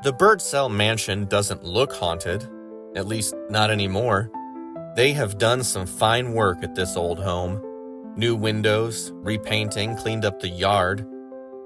The Birdsell Mansion doesn't look haunted, at least not anymore. They have done some fine work at this old home. New windows, repainting, cleaned up the yard.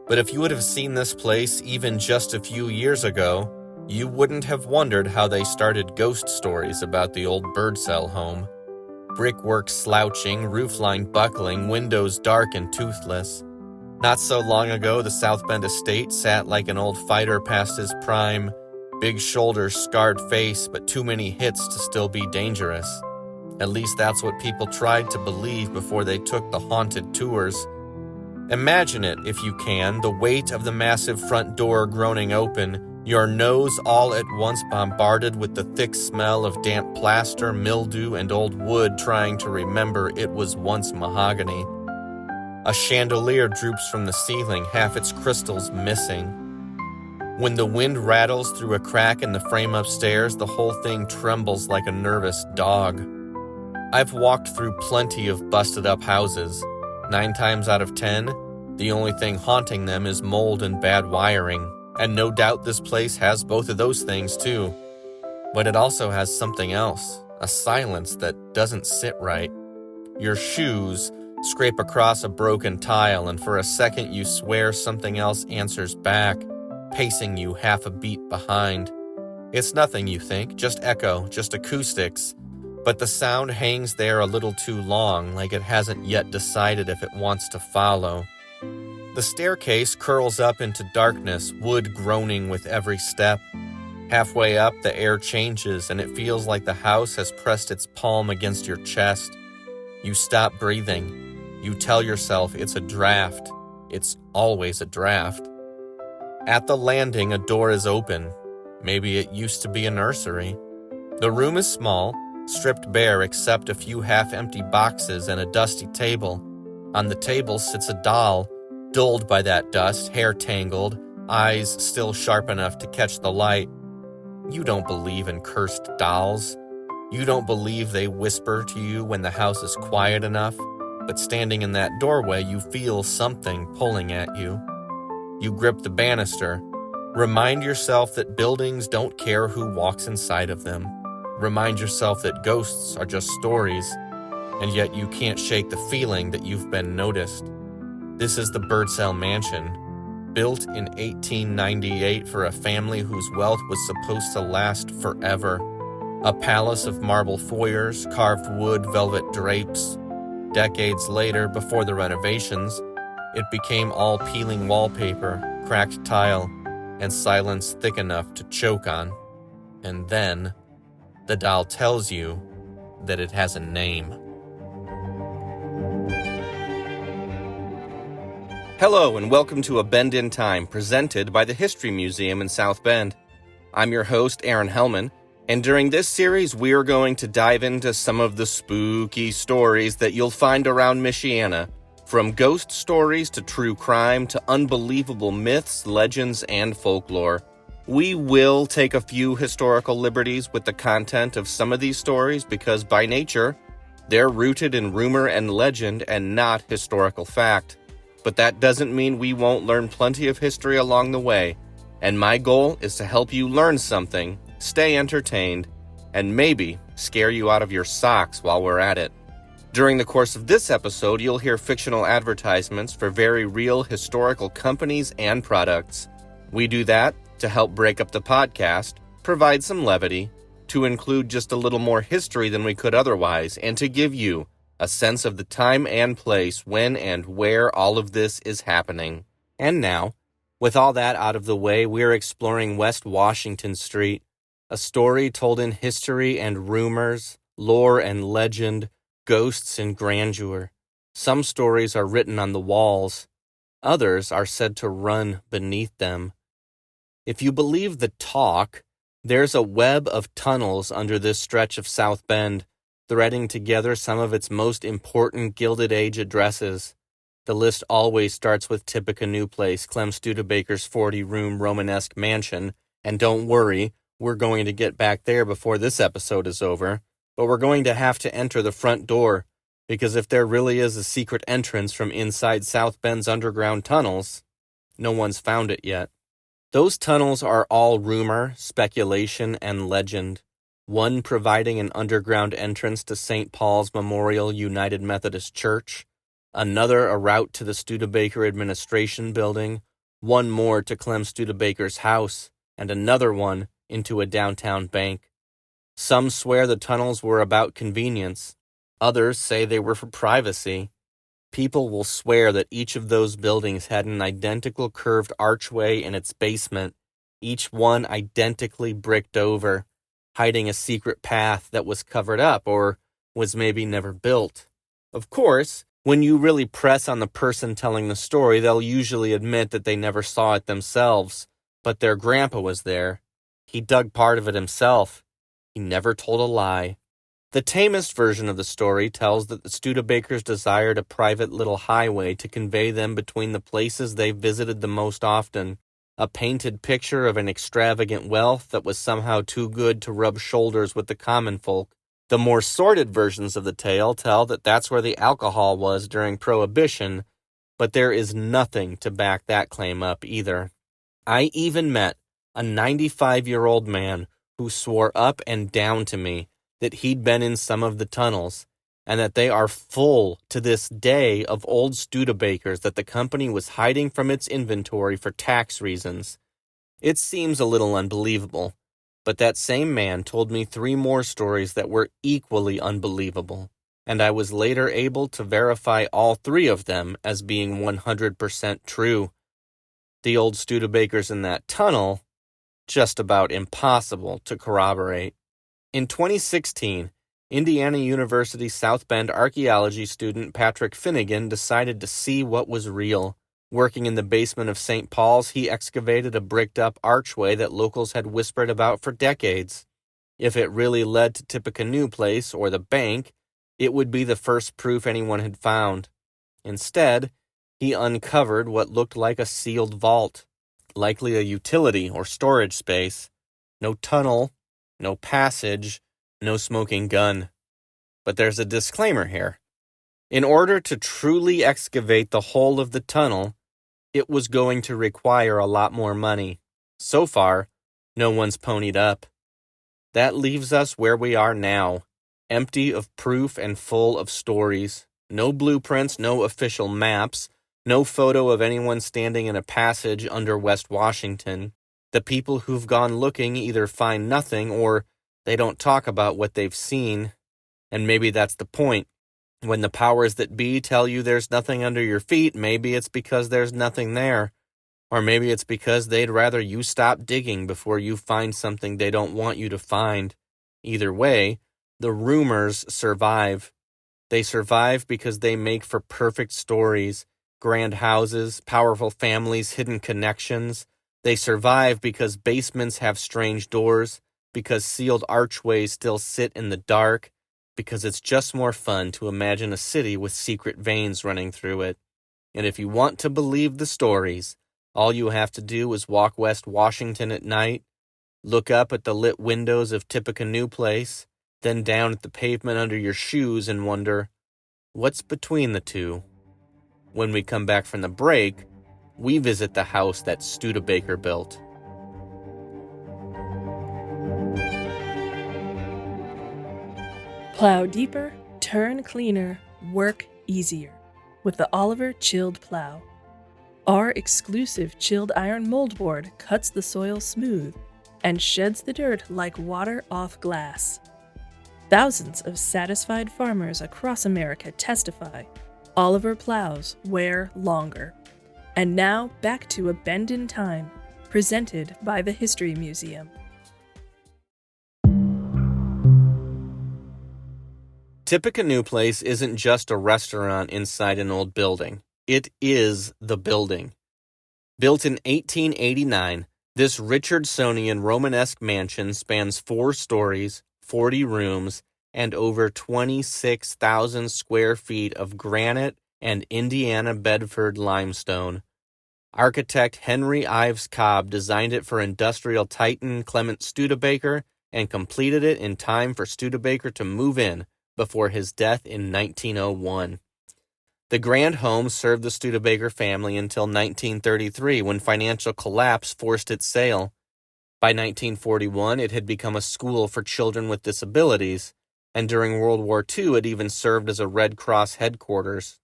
But if you would have seen this place even just a few years ago, you wouldn't have wondered how they started ghost stories about the old Birdsell home. Brickwork slouching, roofline buckling, windows dark and toothless. Not so long ago, the South Bend estate sat like an old fighter past his prime. Big shoulders, scarred face, but too many hits to still be dangerous. At least that's what people tried to believe before they took the haunted tours. Imagine it, if you can, the weight of the massive front door groaning open, your nose all at once bombarded with the thick smell of damp plaster, mildew, and old wood trying to remember it was once mahogany. A chandelier droops from the ceiling, half its crystals missing. When the wind rattles through a crack in the frame upstairs, the whole thing trembles like a nervous dog. I've walked through plenty of busted-up houses. 9 times out of 10, the only thing haunting them is mold and bad wiring, and no doubt this place has both of those things too. But it also has something else, a silence that doesn't sit right. Your shoes scrape across a broken tile, and for a second you swear something else answers back, pacing you half a beat behind. It's nothing, you think, just echo, just acoustics, but the sound hangs there a little too long, like it hasn't yet decided if it wants to follow. The staircase curls up into darkness, wood groaning with every step. Halfway up, the air changes, and it feels like the house has pressed its palm against your chest. You stop breathing. You tell yourself it's a draft. It's always a draft. At the landing, a door is open. Maybe it used to be a nursery. The room is small, stripped bare except a few half-empty boxes and a dusty table. On the table sits a doll, dulled by that dust, hair tangled, eyes still sharp enough to catch the light. You don't believe in cursed dolls. You don't believe they whisper to you when the house is quiet enough. But standing in that doorway, you feel something pulling at you. You grip the banister. Remind yourself that buildings don't care who walks inside of them. Remind yourself that ghosts are just stories, and yet you can't shake the feeling that you've been noticed. This is the Birdsell Mansion, built in 1898 for a family whose wealth was supposed to last forever. A palace of marble foyers, carved wood, velvet drapes. Decades later, before the renovations, it became all peeling wallpaper, cracked tile, and silence thick enough to choke on. And then, the doll tells you that it has a name. Hello, and welcome to A Bend in Time, presented by the History Museum in South Bend. I'm your host, Aaron Helman, and during this series, we're going to dive into some of the spooky stories that you'll find around Michiana, from ghost stories to true crime to unbelievable myths, legends, and folklore. We will take a few historical liberties with the content of some of these stories because, by nature, they're rooted in rumor and legend and not historical fact. But that doesn't mean we won't learn plenty of history along the way, and my goal is to help you learn something, stay entertained, and maybe scare you out of your socks while we're at it. During the course of this episode, you'll hear fictional advertisements for very real historical companies and products. We do that to help break up the podcast, provide some levity, to include just a little more history than we could otherwise, and to give you a sense of the time and place when and where all of this is happening. And now, with all that out of the way, we're exploring West Washington Street, a story told in history and rumors, lore and legend, ghosts and grandeur. Some stories are written on the walls. Others are said to run beneath them. If you believe the talk, there's a web of tunnels under this stretch of South Bend, threading together some of its most important Gilded Age addresses. The list always starts with Tippecanoe Place, Clem Studebaker's 40-room Romanesque mansion, and don't worry, we're going to get back there before this episode is over, but we're going to have to enter the front door, because if there really is a secret entrance from inside South Bend's underground tunnels, no one's found it yet. Those tunnels are all rumor, speculation, and legend, one providing an underground entrance to St. Paul's Memorial United Methodist Church, another a route to the Studebaker Administration Building, one more to Clem Studebaker's house, and another one into a downtown bank. Some swear the tunnels were about convenience. Others say they were for privacy. People will swear that each of those buildings had an identical curved archway in its basement, each one identically bricked over, hiding a secret path that was covered up or was maybe never built. Of course, when you really press on the person telling the story, they'll usually admit that they never saw it themselves, but their grandpa was there. He dug part of it himself. He never told a lie. The tamest version of the story tells that the Studebakers desired a private little highway to convey them between the places they visited the most often, a painted picture of an extravagant wealth that was somehow too good to rub shoulders with the common folk. The more sordid versions of the tale tell that that's where the alcohol was during Prohibition, but there is nothing to back that claim up either. I even met a 95-year-old man who swore up and down to me that he'd been in some of the tunnels, and that they are full to this day of old Studebakers that the company was hiding from its inventory for tax reasons. It seems a little unbelievable, but that same man told me 3 more stories that were equally unbelievable, and I was later able to verify all 3 of them as being 100% true. The old Studebakers in that tunnel, just about impossible to corroborate. In 2016, Indiana University South Bend archaeology student Patrick Finnegan decided to see what was real. Working in the basement of St. Paul's, he excavated a bricked-up archway that locals had whispered about for decades. If it really led to Tippecanoe Place or the bank, it would be the first proof anyone had found. Instead, he uncovered what looked like a sealed vault, likely a utility or storage space. No tunnel, no passage, no smoking gun. But there's a disclaimer here. In order to truly excavate the whole of the tunnel, it was going to require a lot more money. So far, no one's ponied up. That leaves us where we are now, empty of proof and full of stories. No blueprints, no official maps, no photo of anyone standing in a passage under West Washington. The people who've gone looking either find nothing or they don't talk about what they've seen. And maybe that's the point. When the powers that be tell you there's nothing under your feet, maybe it's because there's nothing there. Or maybe it's because they'd rather you stop digging before you find something they don't want you to find. Either way, the rumors survive. They survive because they make for perfect stories, grand houses, powerful families, hidden connections. They survive because basements have strange doors, because sealed archways still sit in the dark, because it's just more fun to imagine a city with secret veins running through it. And if you want to believe the stories, all you have to do is walk West Washington at night, look up at the lit windows of Tippecanoe Place, then down at the pavement under your shoes and wonder, what's between the two? When we come back from the break, we visit the house that Studebaker built. Plow deeper, turn cleaner, work easier with the Oliver Chilled Plow. Our exclusive chilled iron moldboard cuts the soil smooth and sheds the dirt like water off glass. Thousands of satisfied farmers across America testify Oliver plows wear longer. And now back to A Bend in Time, presented by the History Museum. Tippecanoe Place isn't just a restaurant inside an old building. It is the building. Built in 1889, this Richardsonian Romanesque mansion spans 4 stories, 40 rooms, and over 26,000 square feet of granite and Indiana Bedford limestone. Architect Henry Ives Cobb designed it for industrial titan Clement Studebaker and completed it in time for Studebaker to move in before his death in 1901. The grand home served the Studebaker family until 1933, when financial collapse forced its sale. By 1941, it had become a school for children with disabilities, and during World War II, it even served as a Red Cross headquarters.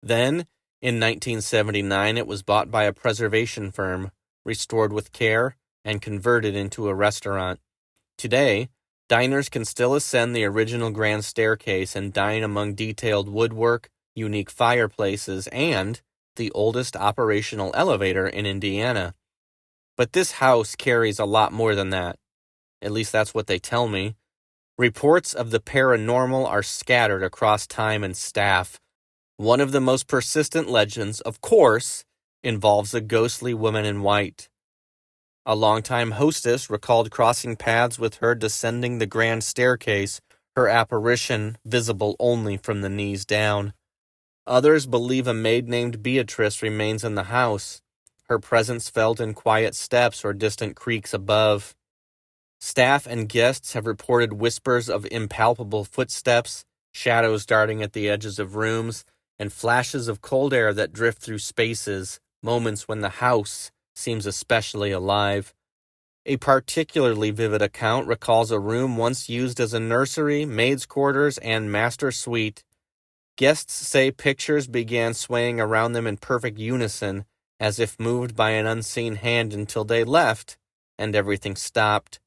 Then, in 1979, it was bought by a preservation firm, restored with care, and converted into a restaurant. Today, diners can still ascend the original grand staircase and dine among detailed woodwork, unique fireplaces, and the oldest operational elevator in Indiana. But this house carries a lot more than that. At least that's what they tell me. Reports of the paranormal are scattered across time and staff. One of the most persistent legends, of course, involves a ghostly woman in white. A longtime hostess recalled crossing paths with her descending the grand staircase, her apparition visible only from the knees down. Others believe a maid named Beatrice remains in the house, her presence felt in quiet steps or distant creaks above. Staff and guests have reported whispers of impalpable footsteps, shadows darting at the edges of rooms, and flashes of cold air that drift through spaces, moments when the house seems especially alive. A particularly vivid account recalls a room once used as a nursery, maid's quarters, and master suite. Guests say pictures began swaying around them in perfect unison, as if moved by an unseen hand until they left, and everything stopped.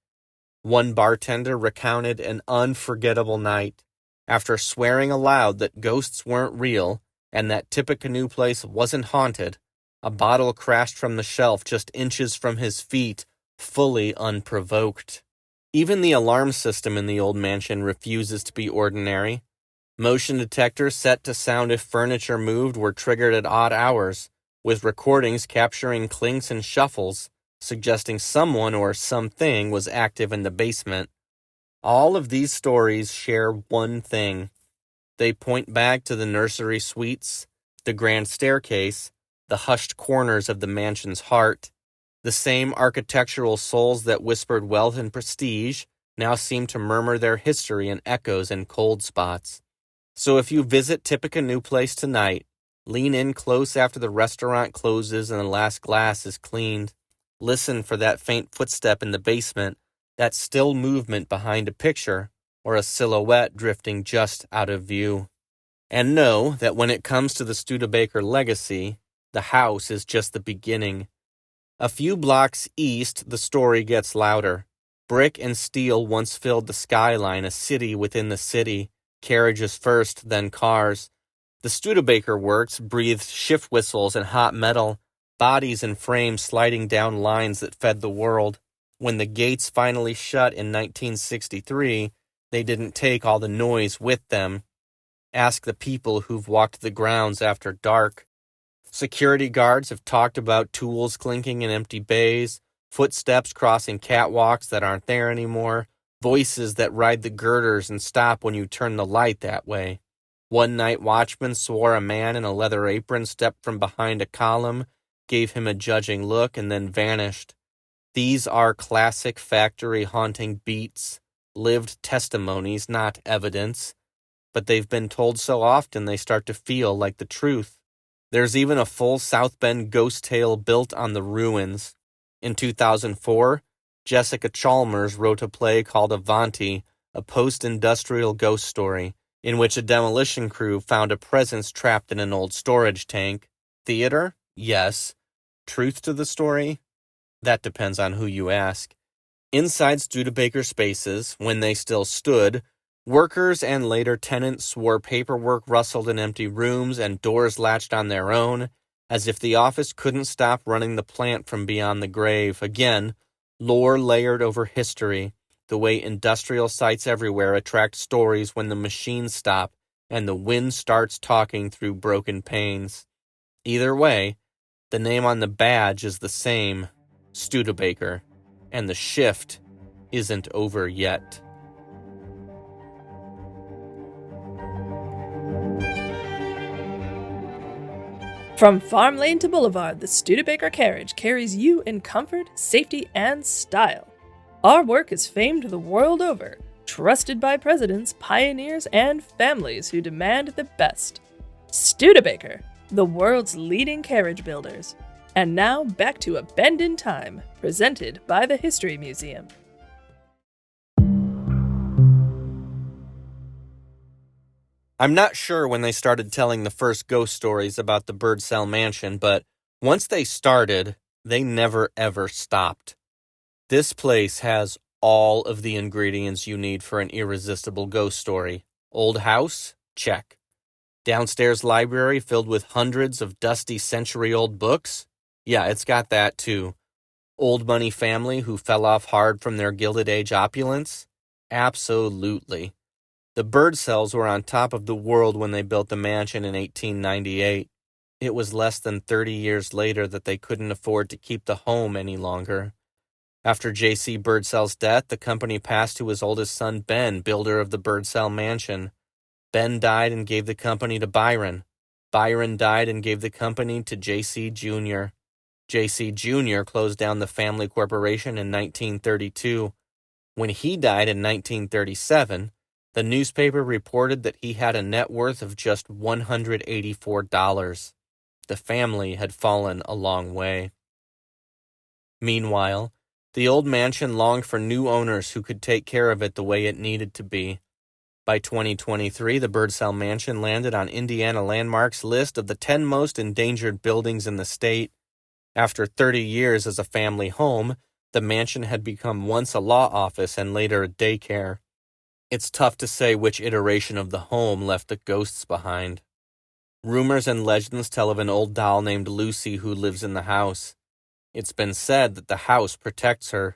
One bartender recounted an unforgettable night. After swearing aloud that ghosts weren't real, and that Tippecanoe Place wasn't haunted, a bottle crashed from the shelf just inches from his feet, fully unprovoked. Even the alarm system in the old mansion refuses to be ordinary. Motion detectors set to sound if furniture moved were triggered at odd hours, with recordings capturing clinks and shuffles, suggesting someone or something was active in the basement. All of these stories share one thing. They point back to the nursery suites, the grand staircase, the hushed corners of the mansion's heart. The same architectural souls that whispered wealth and prestige now seem to murmur their history in echoes and cold spots. So if you visit Tippecanoe Place tonight, lean in close after the restaurant closes and the last glass is cleaned. Listen for that faint footstep in the basement, that still movement behind a picture, or a silhouette drifting just out of view. And know that when it comes to the Studebaker legacy, the house is just the beginning. A few blocks east, the story gets louder. Brick and steel once filled the skyline, a city within the city, carriages first, then cars. The Studebaker works breathed shift whistles and hot metal, bodies and frames sliding down lines that fed the world. When the gates finally shut in 1963, they didn't take all the noise with them. Ask the people who've walked the grounds after dark. Security guards have talked about tools clinking in empty bays, footsteps crossing catwalks that aren't there anymore, voices that ride the girders and stop when you turn the light that way. One night watchman swore a man in a leather apron stepped from behind a column, gave him a judging look, and then vanished. These are classic factory haunting beats, lived testimonies, not evidence, but they've been told so often they start to feel like the truth. There's even a full South Bend ghost tale built on the ruins. In 2004, Jessica Chalmers wrote a play called Avanti, a post-industrial ghost story, in which a demolition crew found a presence trapped in an old storage tank. Theater? Yes. Truth to the story? That depends on who you ask. Inside Studebaker spaces, when they still stood, workers and later tenants swore paperwork rustled in empty rooms and doors latched on their own, as if the office couldn't stop running the plant from beyond the grave. Again, lore layered over history, the way industrial sites everywhere attract stories when the machines stop and the wind starts talking through broken panes. Either way, the name on the badge is the same, Studebaker, and the shift isn't over yet. From farm lane to boulevard, the Studebaker carriage carries you in comfort, safety, and style. Our work is famed the world over, trusted by presidents, pioneers, and families who demand the best. Studebaker, the world's leading carriage builders. And now back to A Bend in Time, presented by the History Museum. I'm not sure when they started telling the first ghost stories about the Birdsell Mansion, but once they started, they never ever stopped. This place has all of the ingredients you need for an irresistible ghost story. Old house? Check. Downstairs library filled with hundreds of dusty century-old books? Yeah, it's got that too. Old money family who fell off hard from their Gilded Age opulence? Absolutely. The Birdsells were on top of the world when they built the mansion in 1898. It was less than 30 years later that they couldn't afford to keep the home any longer. After J.C. Birdsell's death, the company passed to his oldest son, Ben, builder of the Birdsell Mansion. Ben died and gave the company to Byron. Byron died and gave the company to J.C. Jr. J.C. Jr. closed down the family corporation in 1932. When he died in 1937, the newspaper reported that he had a net worth of just $184. The family had fallen a long way. Meanwhile, the old mansion longed for new owners who could take care of it the way it needed to be. By 2023, the Birdsell Mansion landed on Indiana Landmark's list of the 10 most endangered buildings in the state. After 30 years as a family home, the mansion had become once a law office and later a daycare. It's tough to say which iteration of the home left the ghosts behind. Rumors and legends tell of an old doll named Lucy who lives in the house. It's been said that the house protects her.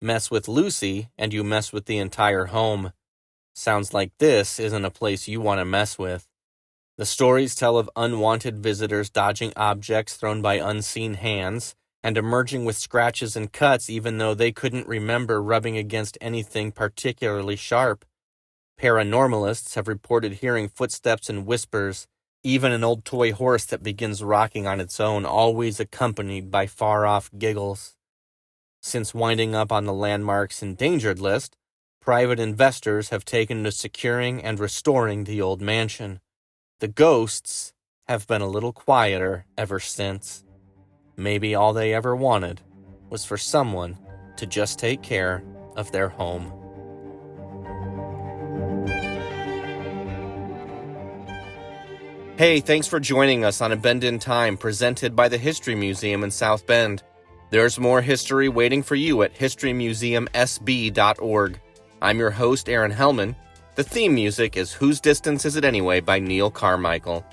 Mess with Lucy, and you mess with the entire home. Sounds like this isn't a place you want to mess with. The stories tell of unwanted visitors dodging objects thrown by unseen hands, and emerging with scratches and cuts even though they couldn't remember rubbing against anything particularly sharp. Paranormalists have reported hearing footsteps and whispers, even an old toy horse that begins rocking on its own, always accompanied by far-off giggles. Since winding up on the Landmark's endangered list, private investors have taken to securing and restoring the old mansion. The ghosts have been a little quieter ever since. Maybe all they ever wanted was for someone to just take care of their home. Hey, thanks for joining us on A Bend in Time, presented by the History Museum in South Bend. There's more history waiting for you at historymuseumsb.org. I'm your host, Aaron Helman. The theme music is Whose Distance Is It Anyway by Neil Carmichael.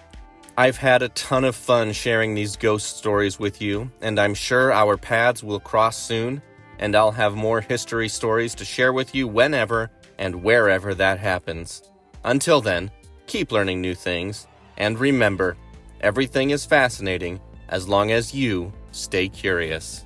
I've had a ton of fun sharing these ghost stories with you, and I'm sure our paths will cross soon, and I'll have more history stories to share with you whenever and wherever that happens. Until then, keep learning new things, and remember, everything is fascinating as long as you stay curious.